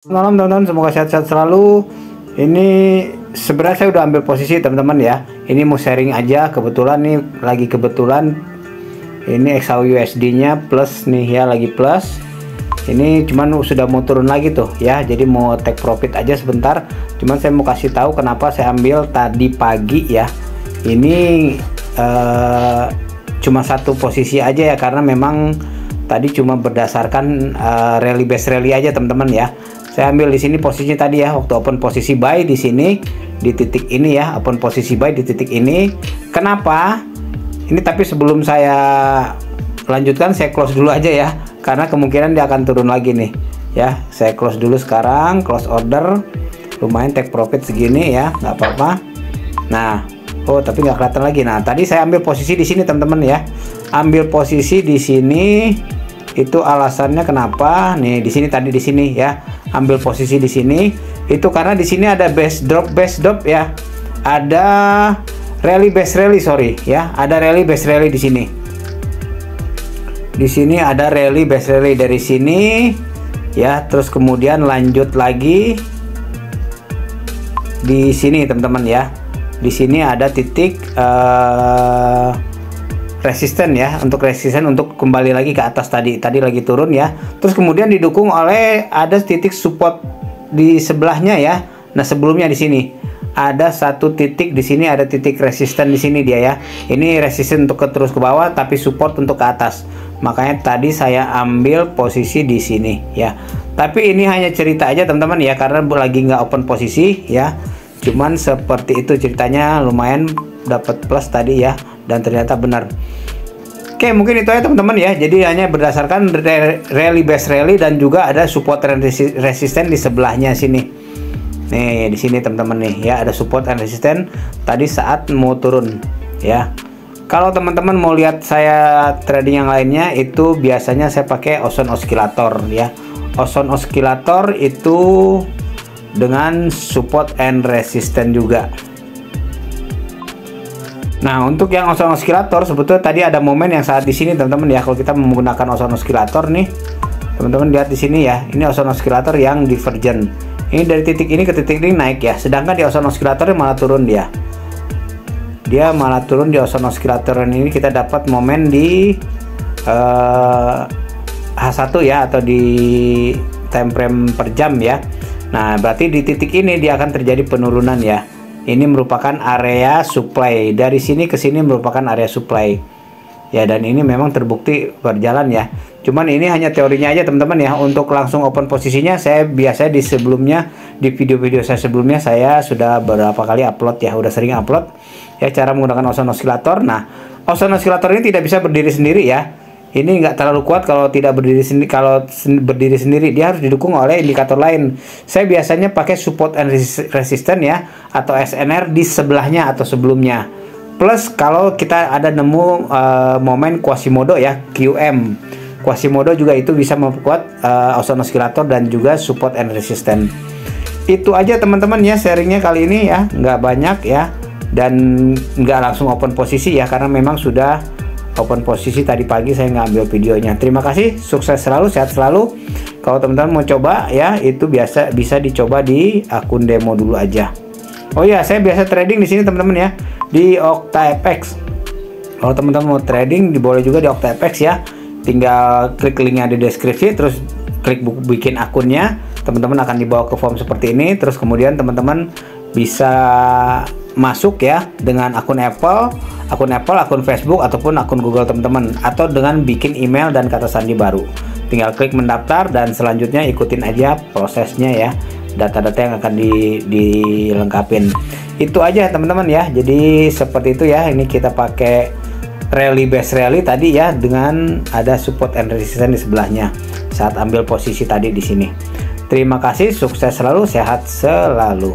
Malam teman-teman, semoga sehat-sehat selalu. Ini sebenarnya saya udah ambil posisi teman-teman ya. Ini mau sharing aja, kebetulan nih lagi kebetulan ini XAUUSD nya plus nih ya, lagi plus. Ini cuman sudah mau turun lagi tuh ya, jadi mau take profit aja sebentar. Cuman saya mau kasih tahu kenapa saya ambil tadi pagi ya. Ini cuma satu posisi aja ya, karena memang tadi cuma berdasarkan rally base rally aja teman-teman ya. Saya ambil di sini posisinya tadi ya, waktu open posisi buy di sini di titik ini ya, open posisi buy di titik ini. Kenapa? Ini tapi sebelum saya lanjutkan, saya close dulu aja ya, karena kemungkinan dia akan turun lagi nih ya. Saya close dulu sekarang, close order, lumayan take profit segini ya, nggak apa-apa. Nah, oh tapi nggak kelihatan lagi. Nah, tadi saya ambil posisi di sini teman-teman ya, ambil posisi di sini. Itu alasannya kenapa nih di sini tadi di sini ya, ambil posisi di sini itu karena di sini ada base drop ya, ada rally base rally ya, ada rally base rally di sini. Di sini ada rally base rally dari sini ya, terus kemudian lanjut lagi di sini teman-teman ya. Di sini ada titik resisten ya, untuk resisten untuk kembali lagi ke atas, tadi lagi turun ya, terus kemudian didukung oleh ada titik support di sebelahnya ya. Nah, sebelumnya di sini ada satu titik, di sini ada titik resisten di sini dia ya. Ini resisten untuk terus ke bawah tapi support untuk ke atas. Makanya tadi saya ambil posisi di sini ya. Tapi ini hanya cerita aja teman-teman ya, karena lagi nggak open posisi ya. Cuman seperti itu ceritanya, lumayan dapat plus tadi ya, dan ternyata benar. Oke, mungkin itu aja teman-teman ya. Jadi hanya berdasarkan rally base rally dan juga ada support and resisten di sebelahnya sini. Nih di sini teman-teman nih ya, ada support and resisten tadi saat mau turun ya. Kalau teman-teman mau lihat saya trading yang lainnya, itu biasanya saya pakai Ozone Oscillator ya. Ozone Oscillator itu dengan support and resisten juga. Nah, untuk yang Ozone Oscillator sebetulnya tadi ada momen yang saat di sini teman-teman ya. Kalau kita menggunakan Ozone Oscillator nih, teman-teman lihat di sini ya, ini Ozone Oscillator yang divergent. Ini dari titik ini ke titik ini naik ya, sedangkan di Ozone Oscillator malah turun dia. Dia malah turun di Ozone Oscillator ini. Kita dapat momen di H1 ya, atau di time frame per jam ya. Nah, berarti di titik ini dia akan terjadi penurunan ya. Ini merupakan area supply. Dari sini ke sini merupakan area supply. Ya, dan ini memang terbukti berjalan ya. Cuman ini hanya teorinya aja teman-teman ya. Untuk langsung open posisinya, saya biasa di sebelumnya, di video-video saya sebelumnya, saya sudah beberapa kali upload ya. Udah sering upload ya cara menggunakan Ozone Oscillator. Nah, Ozone Oscillator ini tidak bisa berdiri sendiri ya. Ini nggak terlalu kuat kalau tidak berdiri sendiri. Kalau berdiri sendiri, dia harus didukung oleh indikator lain. Saya biasanya pakai support and resistance ya, atau SNR di sebelahnya atau sebelumnya. Plus kalau kita ada nemu momen Quasimodo ya, QM. Quasimodo juga itu bisa memperkuat Ozone Oscillator dan juga support and resistance. Itu aja teman-teman ya sharingnya kali ini ya, nggak banyak ya, dan nggak langsung open posisi ya, karena memang sudah open posisi tadi pagi saya ngambil videonya. Terima kasih, sukses selalu, sehat selalu. Kalau teman-teman mau coba ya, itu bisa dicoba di akun demo dulu aja. Oh ya, saya biasa trading di sini teman-teman ya, di OctaFX. Kalau teman-teman mau trading, boleh juga di OctaFX ya. Tinggal klik linknya di deskripsi, terus klik bikin akunnya. Teman-teman akan dibawa ke form seperti ini. Terus kemudian teman-teman bisa masuk ya dengan akun Apple, akun Facebook, ataupun akun Google teman-teman, atau dengan bikin email dan kata sandi baru. Tinggal klik mendaftar dan selanjutnya ikutin aja prosesnya ya, data-data yang akan dilengkapin. Itu aja teman-teman ya. Jadi seperti itu ya. Ini kita pakai rally base rally tadi ya, dengan ada support and resistance di sebelahnya saat ambil posisi tadi di sini. Terima kasih, sukses selalu, sehat selalu.